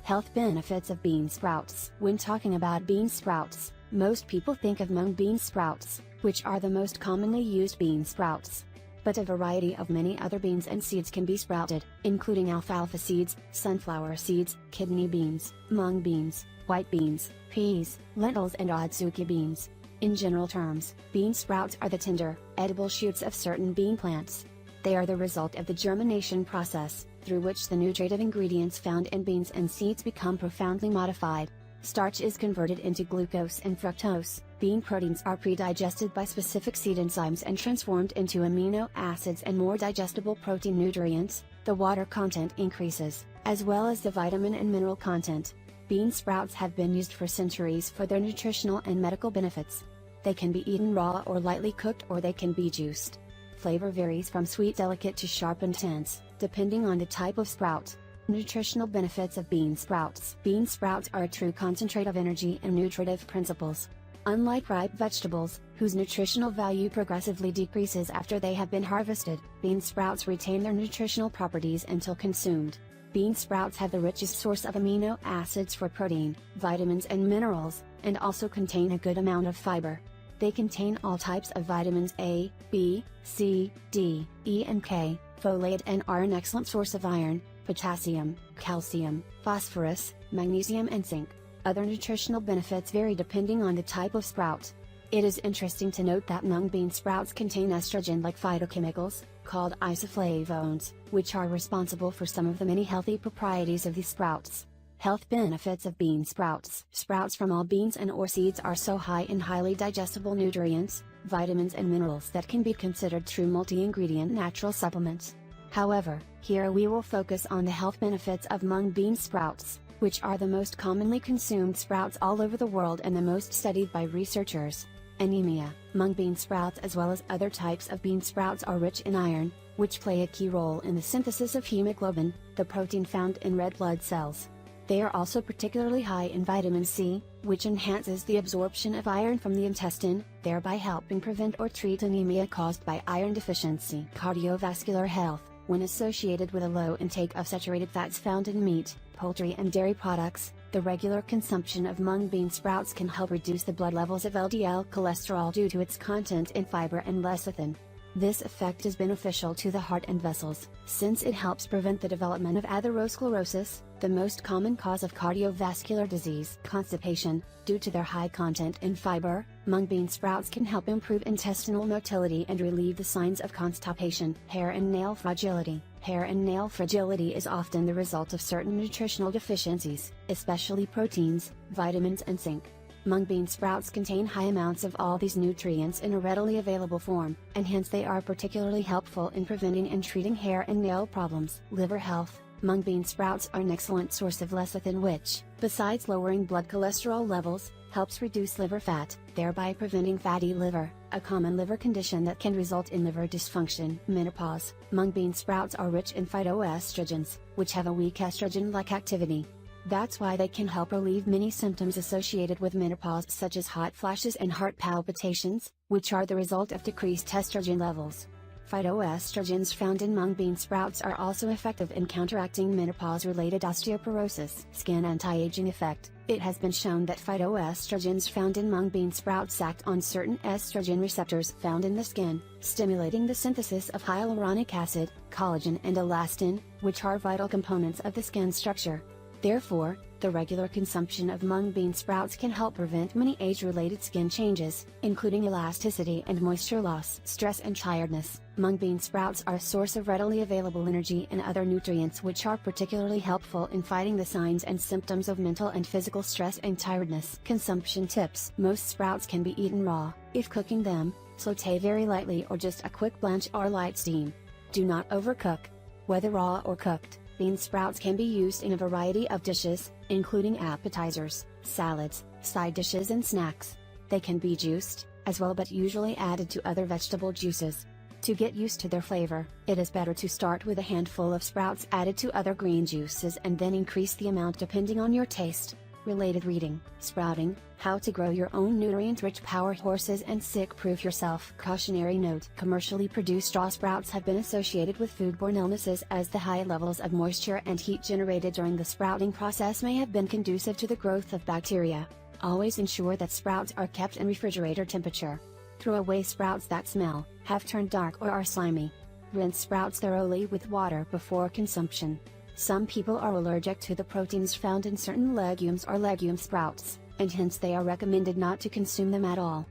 Health benefits of bean sprouts. When talking about bean sprouts, most people think of mung bean sprouts, which are the most commonly used bean sprouts. But a variety of many other beans and seeds can be sprouted, including alfalfa seeds, sunflower seeds, kidney beans, mung beans, white beans, peas, lentils and adzuki beans. In general terms, bean sprouts are the tender, edible shoots of certain bean plants. They are the result of the germination process, through which the nutritive ingredients found in beans and seeds become profoundly modified. Starch is converted into glucose and fructose, bean proteins are pre-digested by specific seed enzymes and transformed into amino acids and more digestible protein nutrients, the water content increases, as well as the vitamin and mineral content. Bean sprouts have been used for centuries for their nutritional and medical benefits. They can be eaten raw or lightly cooked, or they can be juiced. Flavor varies from sweet delicate to sharp intense, depending on the type of sprout. Nutritional benefits of bean sprouts. Bean sprouts are a true concentrate of energy and nutritive principles. Unlike ripe vegetables, whose nutritional value progressively decreases after they have been harvested, bean sprouts retain their nutritional properties until consumed. Bean sprouts have the richest source of amino acids for protein, vitamins and minerals, and also contain a good amount of fiber. They contain all types of vitamins A, B, C, D, E and K, folate, and are an excellent source of iron, potassium, calcium, phosphorus, magnesium and zinc. Other nutritional benefits vary depending on the type of sprout. It is interesting to note that mung bean sprouts contain estrogen-like phytochemicals, called isoflavones, which are responsible for some of the many healthy properties of these sprouts. Health benefits of bean sprouts. Sprouts from all beans and or seeds are so high in highly digestible nutrients, vitamins and minerals that can be considered true multi-ingredient natural supplements. However, here we will focus on the health benefits of mung bean sprouts, which are the most commonly consumed sprouts all over the world and the most studied by researchers. Anemia. Mung bean sprouts as well as other types of bean sprouts are rich in iron, which play a key role in the synthesis of hemoglobin, the protein found in red blood cells. They are also particularly high in vitamin C, which enhances the absorption of iron from the intestine, thereby helping prevent or treat anemia caused by iron deficiency. Cardiovascular health. When associated with a low intake of saturated fats found in meat, poultry and dairy products, the regular consumption of mung bean sprouts can help reduce the blood levels of LDL cholesterol due to its content in fiber and lecithin. This effect is beneficial to the heart and vessels, since it helps prevent the development of atherosclerosis, the most common cause of cardiovascular disease. Constipation. Due to their high content in fiber, mung bean sprouts can help improve intestinal motility and relieve the signs of constipation. Hair and nail fragility. Hair and nail fragility is often the result of certain nutritional deficiencies, especially proteins, vitamins and zinc. Mung bean sprouts contain high amounts of all these nutrients in a readily available form, and hence they are particularly helpful in preventing and treating hair and nail problems. Liver health. Mung bean sprouts are an excellent source of lecithin which, besides lowering blood cholesterol levels, helps reduce liver fat, thereby preventing fatty liver, a common liver condition that can result in liver dysfunction. Menopause. Mung bean sprouts are rich in phytoestrogens, which have a weak estrogen-like activity. That's why they can help relieve many symptoms associated with menopause, such as hot flashes and heart palpitations, which are the result of decreased estrogen levels. Phytoestrogens found in mung bean sprouts are also effective in counteracting menopause-related osteoporosis. Skin anti-aging effect. It has been shown that phytoestrogens found in mung bean sprouts act on certain estrogen receptors found in the skin, stimulating the synthesis of hyaluronic acid, collagen and elastin, which are vital components of the skin structure. Therefore, the regular consumption of mung bean sprouts can help prevent many age-related skin changes, including elasticity and moisture loss. Stress and tiredness. Mung bean sprouts are a source of readily available energy and other nutrients which are particularly helpful in fighting the signs and symptoms of mental and physical stress and tiredness. Consumption tips. Most sprouts can be eaten raw. If cooking them, sauté very lightly or just a quick blanch or light steam. Do not overcook. Whether raw or cooked, bean sprouts can be used in a variety of dishes, including appetizers, salads, side dishes and snacks. They can be juiced, as well, but usually added to other vegetable juices. To get used to their flavor, it is better to start with a handful of sprouts added to other green juices and then increase the amount depending on your taste. Related reading: Sprouting, How to Grow Your Own Nutrient-Rich Power Horses and Sick-Proof Yourself. Cautionary note: commercially produced straw sprouts have been associated with foodborne illnesses, as the high levels of moisture and heat generated during the sprouting process may have been conducive to the growth of bacteria. Always ensure that sprouts are kept in refrigerator temperature. Throw away sprouts that smell, have turned dark, or are slimy. Rinse sprouts thoroughly with water before consumption. Some people are allergic to the proteins found in certain legumes or legume sprouts, and hence they are recommended not to consume them at all.